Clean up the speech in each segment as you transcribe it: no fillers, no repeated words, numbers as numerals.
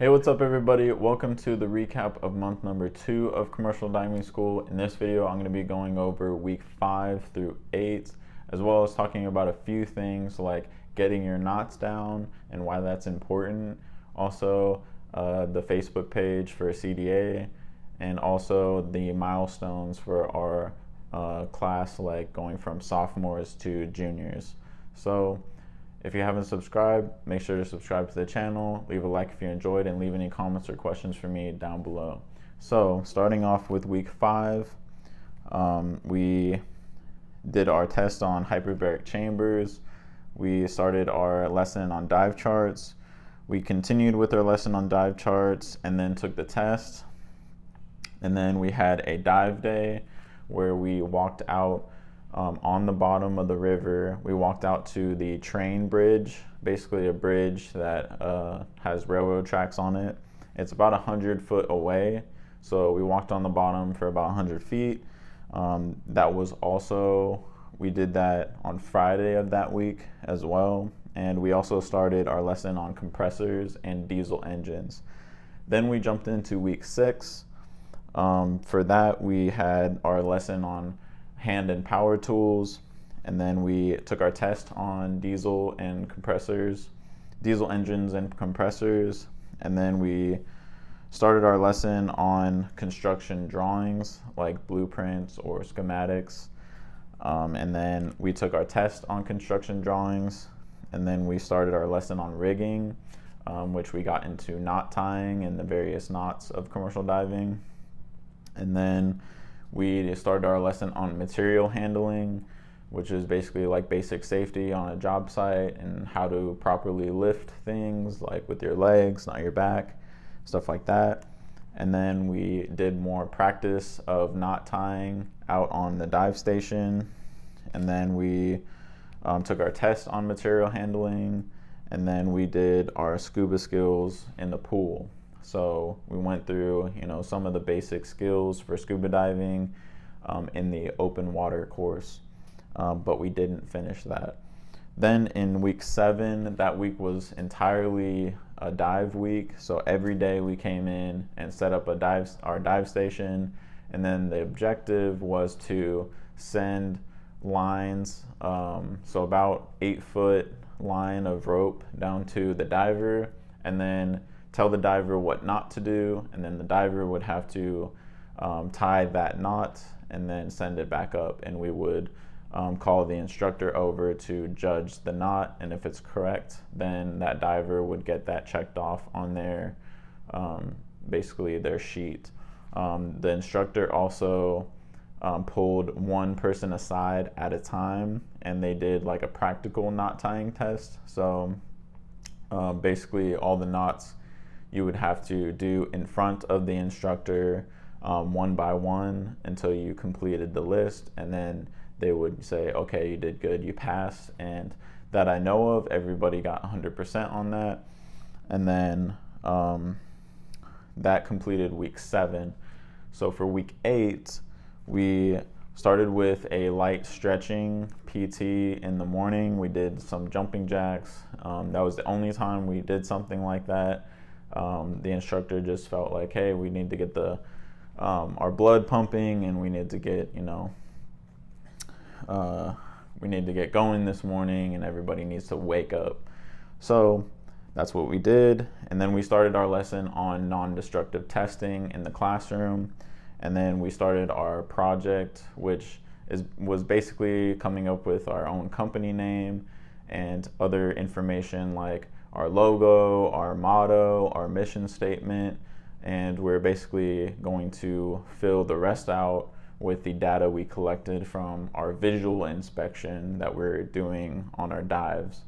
Hey, what's up everybody? Welcome to the recap of month number 2 of commercial diving school. In this video, I'm going to be going over week 5 through 8, as well as talking about a few things like getting your knots down and why that's important. Also, the Facebook page for CDA, and also the milestones for our class, like going from sophomores to juniors. So if you haven't subscribed, make sure to subscribe to the channel, leave a like if you enjoyed, and leave any comments or questions for me down below. So starting off with week 5, we did our test on hyperbaric chambers. We started our lesson on dive charts. We continued with our lesson on dive charts and then took the test. And then we had a dive day where we walked out on the bottom of the river. We walked out to the train bridge, basically a bridge that has railroad tracks on it. It's about 100 foot away, so we walked on the bottom for about 100 feet. We did that on Friday of that week as well, and we also started our lesson on compressors and diesel engines. Then we jumped into week 6. For that, we had our lesson on hand and power tools, and then we took our test on diesel engines and compressors, and then we started our lesson on construction drawings like blueprints or schematics, and then we took our test on construction drawings, and then we started our lesson on rigging, which we got into knot tying and the various knots of commercial diving. And then we started our lesson on material handling, which is basically like basic safety on a job site and how to properly lift things like with your legs, not your back, stuff like that. And then we did more practice of knot tying out on the dive station. And then we took our test on material handling, and then we did our scuba skills in the pool. So we went through, some of the basic skills for scuba diving in the open water course, but we didn't finish that. Then in week 7, that week was entirely a dive week. So every day we came in and set up our dive station, and then the objective was to send lines, so about 8-foot line of rope down to the diver, and then tell the diver what not to do, and then the diver would have to tie that knot and then send it back up, and we would call the instructor over to judge the knot, and if it's correct, then that diver would get that checked off on their basically their sheet. The instructor also pulled one person aside at a time, and they did like a practical knot tying test. So basically all the knots you would have to do in front of the instructor one by one until you completed the list, and then they would say, okay, you did good, you passed. And that I know of, everybody got 100% on that. And then that completed week 7. So for week 8, we started with a light stretching PT in the morning. We did some jumping jacks. That was the only time we did something like that. The instructor just felt like, hey, we need to get our blood pumping, and we need to get going this morning, and everybody needs to wake up. So that's what we did. And then we started our lesson on non-destructive testing in the classroom, and then we started our project, which was basically coming up with our own company name and other information like our logo, our motto, our mission statement, and we're basically going to fill the rest out with the data we collected from our visual inspection that we're doing on our dives.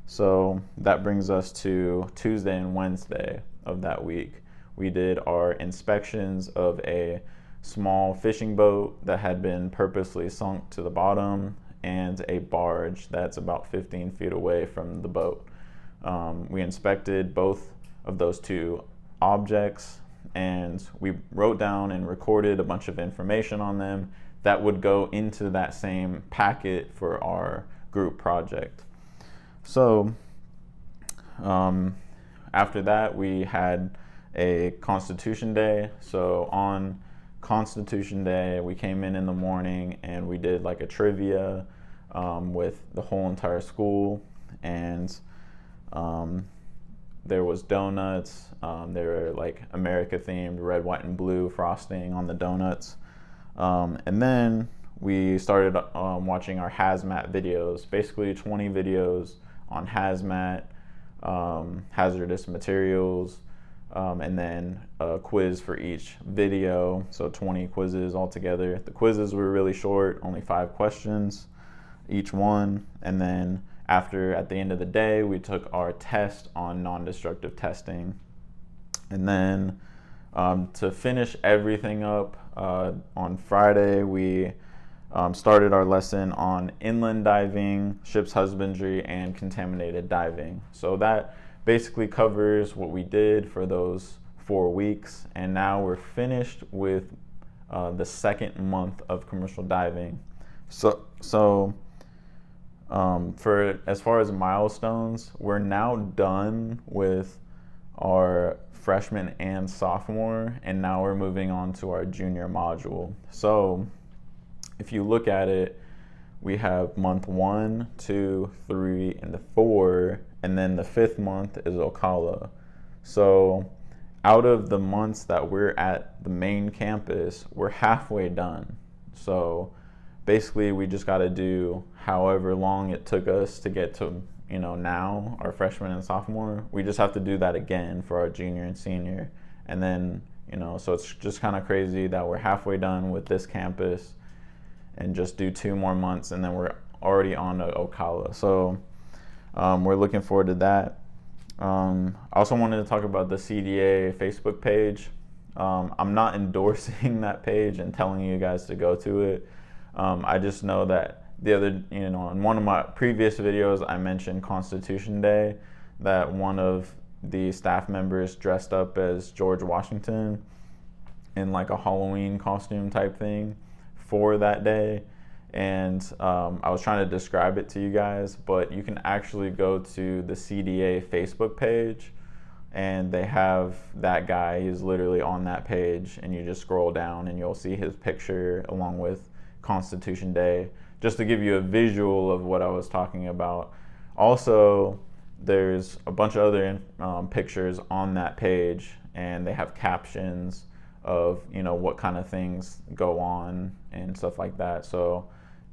So that brings us to Tuesday and Wednesday of that week. We did our inspections of a small fishing boat that had been purposely sunk to the bottom and a barge that's about 15 feet away from the boat. We inspected both of those two objects, and we wrote down and recorded a bunch of information on them that would go into that same packet for our group project. So after that, we had a Constitution Day. So on Constitution Day, we came in the morning and we did like a trivia with the whole entire school, and there was donuts. They were like America themed, red, white, and blue frosting on the donuts. And then we started watching our hazmat videos, basically 20 videos on hazmat, hazardous materials, and then a quiz for each video, so 20 quizzes altogether. The quizzes were really short, only 5 questions each one, and then at the end of the day, we took our test on non-destructive testing. And then to finish everything up, on Friday, we started our lesson on inland diving, ship's husbandry, and contaminated diving. So that basically covers what we did for those 4 weeks, and now we're finished with the second month of commercial diving. So for as far as milestones, we're now done with our freshman and sophomore, and now we're moving on to our junior module. So if you look at it, we have month 1, 2, 3, and 4, and then the 5th month is Ocala. So out of the months that we're at the main campus, we're halfway done. So basically we just got to do however long it took us to get to, now our freshman and sophomore. We just have to do that again for our junior and senior. And then, so it's just kind of crazy that we're halfway done with this campus and just do 2 more months, and then we're already on to Ocala. So we're looking forward to that. I also wanted to talk about the CDA Facebook page. I'm not endorsing that page and telling you guys to go to it. I just know that in one of my previous videos, I mentioned Constitution Day, that one of the staff members dressed up as George Washington in like a Halloween costume type thing for that day. And I was trying to describe it to you guys, but you can actually go to the CDA Facebook page, and they have that guy. He's literally on that page, and you just scroll down and you'll see his picture along with Constitution Day, just to give you a visual of what I was talking about. Also, there's a bunch of other pictures on that page, and they have captions of what kind of things go on and stuff like that. So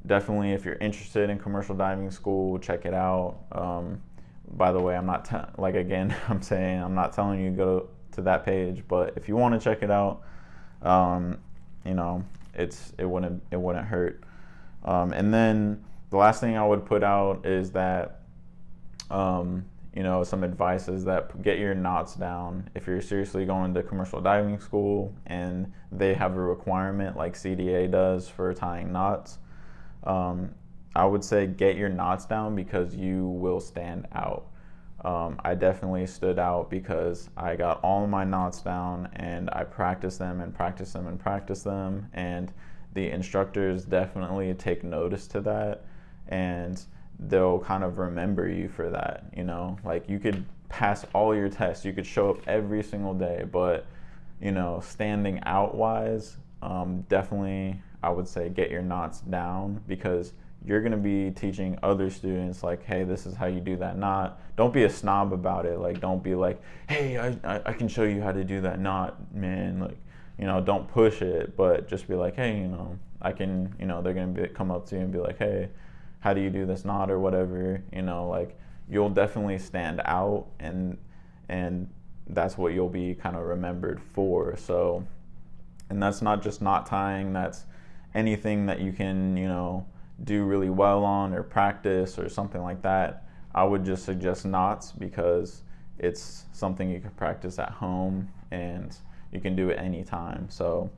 definitely, if you're interested in commercial diving school, check it out. By the way, I'm not I'm saying I'm not telling you to go to that page, but if you want to check it out, it wouldn't hurt. And then the last thing I would put out is that some advice is that get your knots down. If you're seriously going to commercial diving school and they have a requirement like CDA does for tying knots, I would say get your knots down, because you will stand out. I definitely stood out because I got all of my knots down, and I practiced them and practiced them and practiced them, and the instructors definitely take notice to that, and they'll kind of remember you for that. Like, you could pass all your tests, you could show up every single day, but standing out wise, definitely I would say get your knots down, because you're going to be teaching other students like, hey, this is how you do that knot. Don't be a snob about it. Like, don't be like, hey, I can show you how to do that knot, man. Like, don't push it, but just be like, hey, I can, they're going to come up to you and be like, hey, how do you do this knot or whatever, like, you'll definitely stand out, and that's what you'll be kind of remembered for. So, and that's not just knot tying, that's anything that you can, do really well on or practice or something like that. I would just suggest knots, because it's something you can practice at home and you can do it anytime. So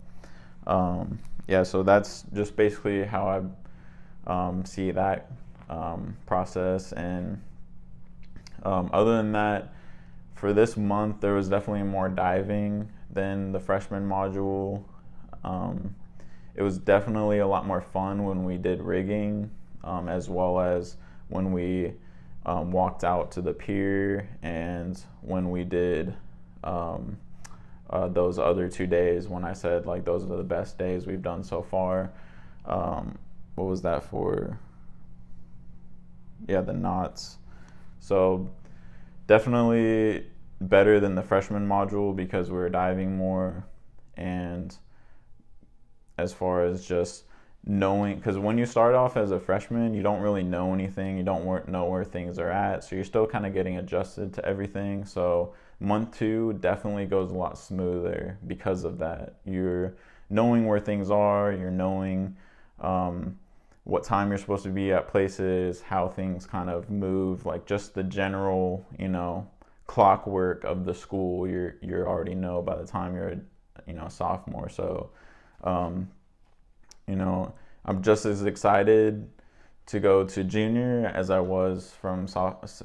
so that's just basically how I see that process. And other than that, for this month, there was definitely more diving than the freshman module. It was definitely a lot more fun when we did rigging, as well as when we walked out to the pier, and when we did those other 2 days, when I said like those are the best days we've done so far, what was that for? Yeah, the knots. So definitely better than the freshman module because we were diving more. And as far as just knowing, because when you start off as a freshman, you don't really know anything, you don't know where things are at, so you're still kind of getting adjusted to everything. So month 2 definitely goes a lot smoother because of that. You're knowing where things are, you're knowing what time you're supposed to be at places, how things kind of move, like just the general, clockwork of the school. You already know by the time you're a sophomore. So I'm just as excited to go to junior as I was from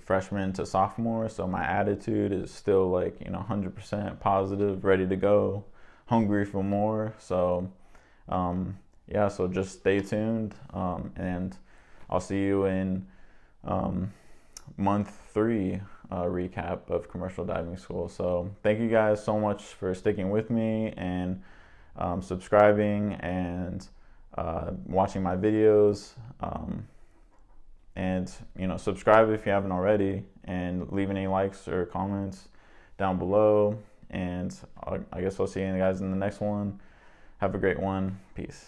freshman to sophomore. So my attitude is still like 100% positive, ready to go, hungry for more. So yeah, so just stay tuned, and I'll see you in month 3 recap of commercial diving school. So thank you guys so much for sticking with me and subscribing and watching my videos, and subscribe if you haven't already, and leave any likes or comments down below. And I guess I'll see you guys in the next one. Have a great one. Peace.